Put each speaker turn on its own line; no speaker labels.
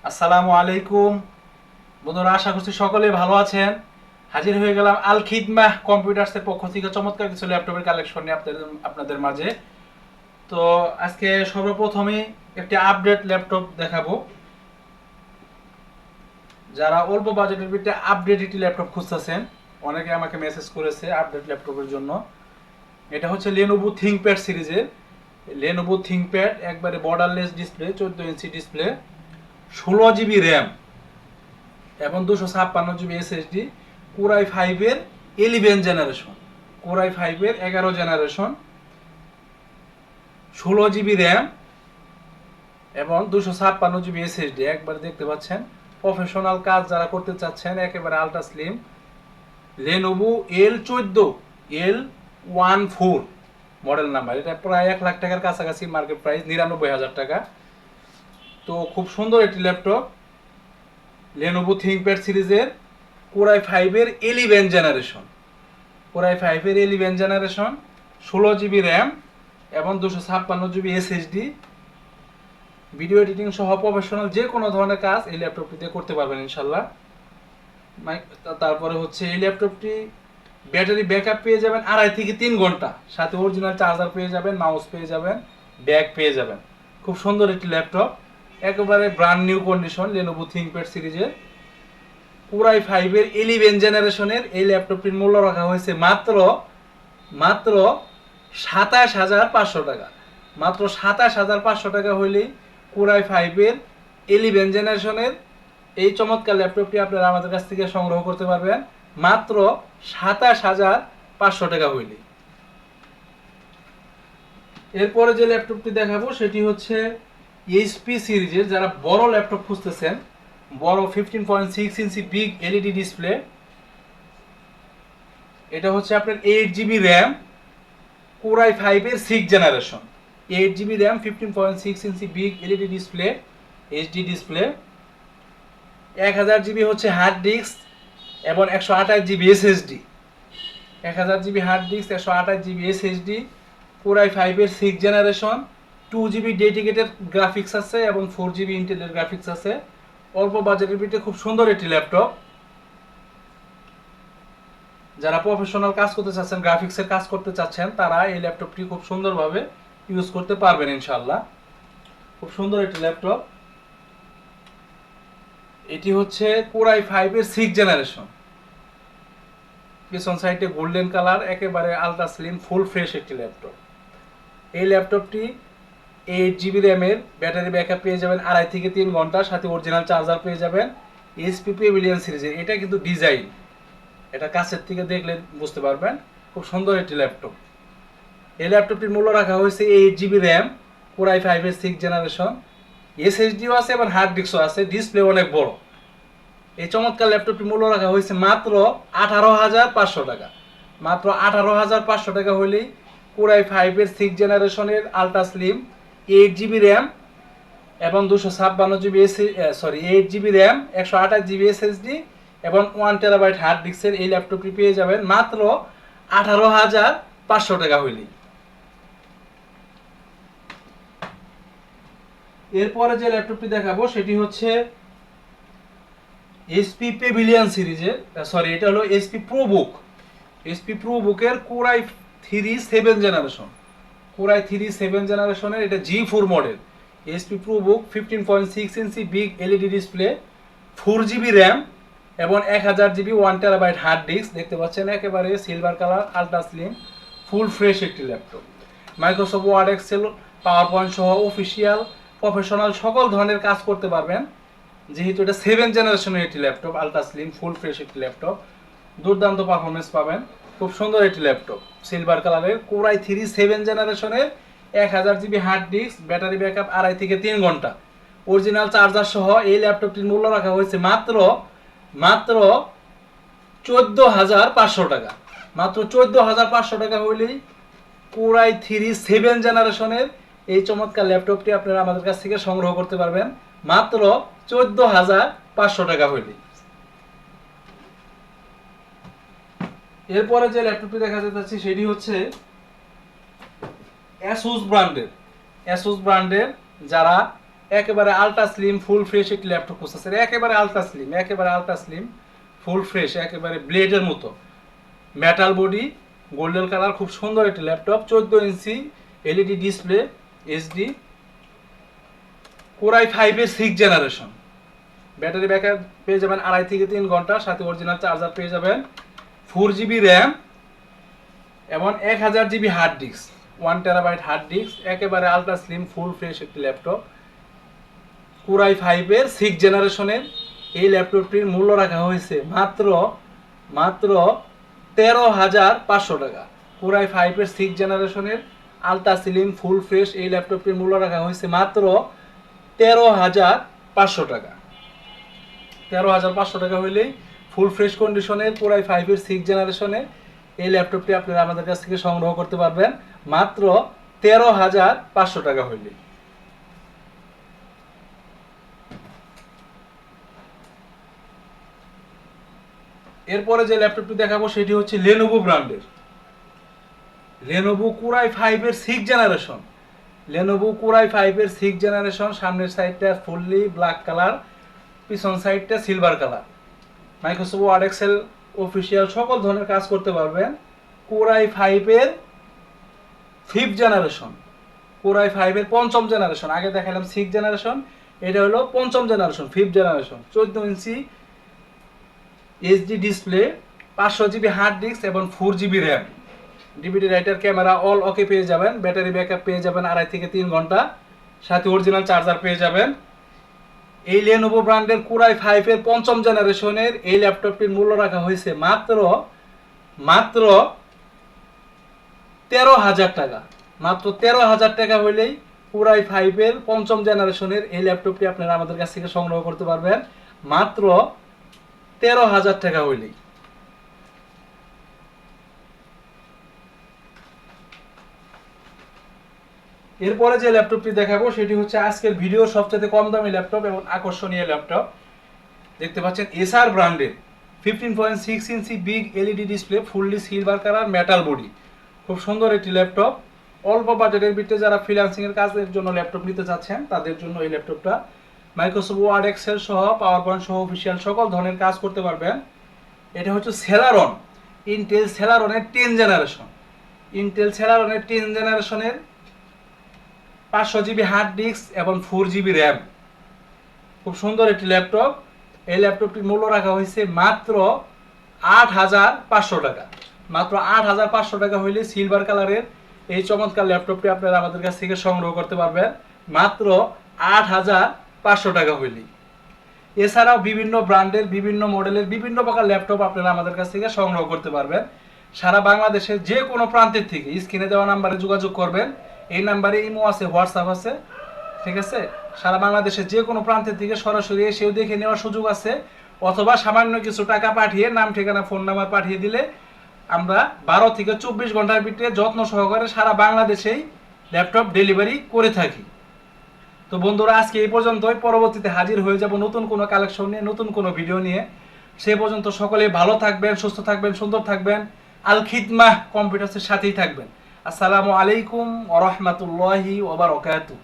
আসসালামু আলাইকুম বন্ধুরা, আশা করছি সকলেই ভালো আছেন। হাজির হয়ে গেলাম আল খিদমাহ কম্পিউটার্সের পক্ষ থেকে চমৎকার কিছু ল্যাপটপের কালেকশন নিয়ে আপনাদের মাঝে। তো আজকে সর্বপ্রথমে একটি আপডেট ল্যাপটপ দেখাবো। যারা অল্প বাজেটের ভিতরে আপডেট একটি ল্যাপটপ খুঁজতেছেন, অনেকে আমাকে মেসেজ করেছে আপডেট ল্যাপটপের জন্য। এটা হচ্ছে লেনোভো থিংকপ্যাড সিরিজের লেনোভো থিংকপ্যাড, একবারে borderless display, 14 inch display, 16 GB RAM এবং 256 জিবি এসএসডি, কোরাই ফাইভের 11 জেনারেশন, কোরাই ফাইভের 11 জেনারেশন, 16 জিবি র্যাম এবং 256 জিবি এসএসডি। একবার দেখতে পাচ্ছেন, প্রফেশনাল কাজ যারা করতে চাচ্ছেন, একেবারে ultra slim Lenovo L14 model number. এটা প্রায় 1 লাখ টাকার কাছাকাছি মার্কেট প্রাইস, 99,000 টাকা। তো খুব সুন্দর একটি ল্যাপটপ, লেনোভো থিংকপ্যাড সিরিজের কোরাই ফাইভের 11 জেনারেশন, কোরাই ফাইভের 11 জেনারেশন, 16 জিবি র্যাম এবং 256 জিবি এসএসডি। ভিডিও এডিটিং সহ প্রফেশনাল যে কোনো ধরনের কাজ এই ল্যাপটপটিতে করতে পারবেন ইনশাল্লাহ। তারপরে হচ্ছে এই ল্যাপটপটি ব্যাটারি ব্যাকআপ পেয়ে যাবেন 2.5 থেকে 3 ঘন্টা, সাথে অরিজিনাল চার্জার পেয়ে যাবেন, মাউস পেয়ে যাবেন, ব্যাগ পেয়ে যাবেন। খুব সুন্দর একটি ল্যাপটপ, একেবারে brand new condition Lenovo ThinkPad সিরিজের কোরাই ফাইভের 11 জেনারেশনের এই ল্যাপটপটির মূল্য রাখা হয়েছে মাত্র মাত্র 27,500 টাকা। মাত্র 27,500 টাকা হইলেই কোরাই ফাইভের 11 জেনারেশনের এই চমৎকার ল্যাপটপটি আপনারা আমাদের কাছ থেকে সংগ্রহ করতে পারবেন মাত্র 27,500 টাকা হইলেই। এরপরে যে ল্যাপটপটি দেখাবো সেটি হচ্ছে এইচপি সিরিজের, যারা বড় ল্যাপটপ খুঁজতেছেন, বড় 15.6 ইঞ্চি বিগ এলইডি ডিসপ্লে। এটা হচ্ছে আপনার 8 জিবি র্যাম, কোরাই ফাইভের 6 জেনারেশন, 8 জিবি র্যাম, 15.6 ইঞ্চি big LED display, HD display, 1000 GB হচ্ছে হার্ড ডিস্ক এবং 128 GB SSD, 1000 GB hard disk, 128 GB SSD, core i ফাইভের 6 জেনারেশন, 2 জিবি ডেডিকেটেড গ্রাফিক্স আছে এবং 4 জিবি ইন্টেলের গ্রাফিক্স আছে। অল্প বাজেটের ভিতরে খুব সুন্দর একটি ল্যাপটপ। যারা প্রফেশনাল কাজ করতে চাচ্ছেন, গ্রাফিক্সের কাজ করতে চাচ্ছেন, তারা এই ল্যাপটপটি খুব সুন্দরভাবে ইউজ করতে পারবেন ইনশাল্লাহ। খুব সুন্দর একটি ল্যাপটপ। এটি হচ্ছে কোরাই ফাইভের 6 জেনারেশন, পিছন সাইডে গোল্ডেন কালার, একেবারে আলট্রা স্লিম ফুল ফ্রেশ একটি ল্যাপটপ। এই ল্যাপটপটি 8 জিবি র্যামের, ব্যাটারি ব্যাকআপ পেয়ে যাবেন 2.5 থেকে 3 ঘন্টা, সাথে অরিজিনাল চার্জার পেয়ে যাবেন। এইচপি প্যাভিলিয়ন সিরিজের, এটা কিন্তু ডিজাইন, এটা কাছের থেকে দেখলে বুঝতে পারবেন। খুব সুন্দর একটি ল্যাপটপ। এই ল্যাপটপটির মূল্য রাখা হয়েছে 8 জিবি র্যাম, কোরাই ফাইভের 6 জেনারেশন, এসএসডিও আছে এবং হার্ড ডিস্কও আছে, ডিসপ্লে অনেক বড়। এই চমৎকার ল্যাপটপটির মূল্য রাখা হয়েছে মাত্র 18,500 টাকা। মাত্র 18,500 টাকা হলেই কোরাই ফাইভের 6 জেনারেশনের আলট্রা স্লিম 8 জিবি র্যাম এবং 256 GB 8 GB RAM, 128 GB SSD এবং 1 টেরাবাইট হার্ড ডিস্কের এই ল্যাপটপটি পেয়ে যাবেন মাত্র 18,500 টাকা হইলেই। এরপরে যে ল্যাপটপটি দেখাবো সেটি হচ্ছে এইচপি প্যাভিলিয়ন সিরিজের, এটা হলো এইচপি প্রোবুক, এইচপি প্রোবুকের কোরাই 7 জেনারেশন, কোরাই 7 জেনারেশনের এটা G4 মডেল। এইচপি প্রোবুক 15.6 ইঞ্চি big LED display, 4 GB RAM এবং 1000 জিবি 1 টেরাবাইট হার্ড ডিস্ক। দেখতে পাচ্ছেন একেবারে silver colour, ultra slim full fresh একটি laptop. Microsoft Word, Excel, PowerPoint সহ official professional সকল ধরনের কাজ করতে পারবেন, যেহেতু এটা 7 জেনারেশনের একটি laptop, ultra slim full fresh একটি ল্যাপটপ। দুর্দান্ত পারফরমেন্স পাবেন, খুব সুন্দর একটি ল্যাপটপ, সিলভার কালারের, কোরাই 7 জেনারেশনের, 1000 GB hard disk, battery backup 2.5 থেকে 3 ঘন্টা, অরিজিনাল চার্জার সহ এই ল্যাপটপটির মূল্য রাখা হয়েছে মাত্র মাত্র 14,500 টাকা। মাত্র 14,500 টাকা হইলেই কোরাই 7 জেনারেশনের এই চমৎকার ল্যাপটপটি আপনারা আমাদের কাছ থেকে সংগ্রহ করতে পারবেন মাত্র 14,500 টাকা হইলেই। এরপরে যে ল্যাপটপটি দেখা যাচ্ছে সেটি হচ্ছে অ্যাসুস ব্র্যান্ডের, যারা একেবারে আলট্রা স্লিম ফুল ফ্রেশ একটি ল্যাপটপ খুঁজতেছেন, একেবারে আলট্রা স্লিম ফুল ফ্রেশ, একেবারে ব্লেডের মতো, মেটাল বডি, গোল্ডেন কালার, খুব সুন্দর একটি laptop, 14 inch LED display, HD, core i 5-এর 6 জেনারেশন, ব্যাটারি ব্যাকআপ পেয়ে যাবেন 2.5 থেকে 3 ঘন্টা, সাথে অরিজিনাল চার্জার পেয়ে যাবেন, 4GB র্যাম এবং 1000GB hard disk, 1 TB hard disk, একেবারে আলট্রা স্লিম ফুল ফ্রেশ একটি ল্যাপটপ, কোরাই 5-এর 6 জেনারেশনের এই ল্যাপটপটির মূল্য রাখা হয়েছে মাত্র 13,500 টাকা। কোরাই 5-এর 6 জেনারেশনের আলট্রা স্লিম ফুল ফ্রেশ এই ল্যাপটপটির মূল্য রাখা হয়েছে মাত্র 13,500 টাকা। 13,500 টাকা হইলেই ফুল ফ্রেশ কন্ডিশনের কোরাই 5-এর 6 জেনারেশনে এই ল্যাপটপটি আপনারা আমাদের কাছ থেকে সংগ্রহ করতে পারবেন মাত্র 13,500 টাকা হইলেই। এরপরে যে ল্যাপটপটি দেখাবো সেটি হচ্ছে লেনোভো ব্র্যান্ডের লেনোভো কোরাই 5-এর 6 জেনারেশন। লেনোভো কোরাই 5-এর 6 জেনারেশন, সামনের সাইডটা ফুললি ব্ল্যাক কালার, পিছন সাইডটা silver colour, Microsoft Word Excel official সকল ধরনের কাজ করতে পারবেন। কোরাই 5-এর 5th জেনারেশন, কোরাই 5-এর 5ম জেনারেশন, আগে দেখালাম 6 জেনারেশন, এটা হলো 5ম generation 5th generation, 14 inch HD display, 500GB hard disk এবং 4GB RAM, DVD writer, camera all okay পেয়ে যাবেন, ব্যাটারি ব্যাকআপ পেয়ে যাবেন 2.5 থেকে 3 ঘন্টা, সাথে অরিজিনাল চার্জার পেয়ে যাবেন। এই লেনোভো ব্র্যান্ডের কোরাই 5-এর 5ম জেনারেশনের এই ল্যাপটপটির মূল্য রাখা হয়েছে মাত্র 13,000 টাকা। মাত্র 13,000 টাকা হইলেই কোরাই 5-এর 5ম জেনারেশনের এই ল্যাপটপটি আপনারা আমাদের কাছ থেকে সংগ্রহ করতে পারবেন মাত্র 13,000 টাকা হইলেই। এরপরে যে ল্যাপটপটি দেখাবো সেটি হচ্ছে আজকের ভিডিওর সবচেয়ে কম দামি ল্যাপটপ এবং আকর্ষণীয় ল্যাপটপ। দেখতে পাচ্ছেন এসার ব্র্যান্ডের 15.6 ইঞ্চি big LED display, fully silver colour, metal body, খুব সুন্দর একটি ল্যাপটপ। অল্প বাজেটের ভিতরে যারা ফ্রিল্যান্সিং এর কাজের জন্য ল্যাপটপ নিতে চাচ্ছেন তাদের জন্য এই ল্যাপটপটা, মাইক্রোসফট ওয়ার্ড এক্সেল সহ, পাওয়ার পয়েন্ট সহ অফিসিয়াল সকল ধরনের কাজ করতে পারবেন। এটা হচ্ছে সেলারন, ইন্টেল সেলারনের 10 জেনারেশন, ইন্টেল সেলারনের 10 জেনারেশনের 500GB হার্ড ডিস্ক এবং 4GB র্যাম, খুব সুন্দর একটি ল্যাপটপ। এই ল্যাপটপটির মূল্য রাখা হয়েছে মাত্র 8,500 টাকা। মাত্র 8,500 টাকা হইলে সিলভার কালারের এই চমৎকার ল্যাপটপটি আপনারা আমাদের কাছ থেকে সংগ্রহ করতে পারবেন মাত্র 8,500 টাকা হইলেই। এছাড়াও বিভিন্ন ব্র্যান্ডের, বিভিন্ন মডেলের, বিভিন্ন প্রকার ল্যাপটপ আপনারা আমাদের কাছ থেকে সংগ্রহ করতে পারবেন। সারা বাংলাদেশের যে কোনো প্রান্তের থেকে স্ক্রিনে দেওয়া নাম্বারে যোগাযোগ করবেন। এই নাম্বারে ইমো আছে, হোয়াটসঅ্যাপ আছে, ঠিক আছে। সারা বাংলাদেশের যে কোনো প্রান্তের থেকে সরাসরি এসেও দেখে নেওয়ার সুযোগ আছে, অথবা সামান্য কিছু টাকা পাঠিয়ে নাম, ঠিকানা, ফোন নাম্বার পাঠিয়ে দিলে আমরা 12 থেকে 24 ঘন্টার ভিতরে যত্ন সহকারে সারা বাংলাদেশেই ল্যাপটপ ডেলিভারি করে থাকি। তো বন্ধুরা, আজকে এই পর্যন্তই। পরবর্তীতে হাজির হয়ে যাব নতুন কোনো কালেকশন নিয়ে, নতুন কোনো ভিডিও নিয়ে। সে পর্যন্ত সকলে ভালো থাকবেন, সুস্থ থাকবেন, সুন্দর থাকবেন। আল খিদমাহ কম্পিউটার্সের সাথেই থাকবেন। আসসালামু আলাইকুম ওয়া রাহমাতুল্লাহি ওয়া বারাকাতুহু।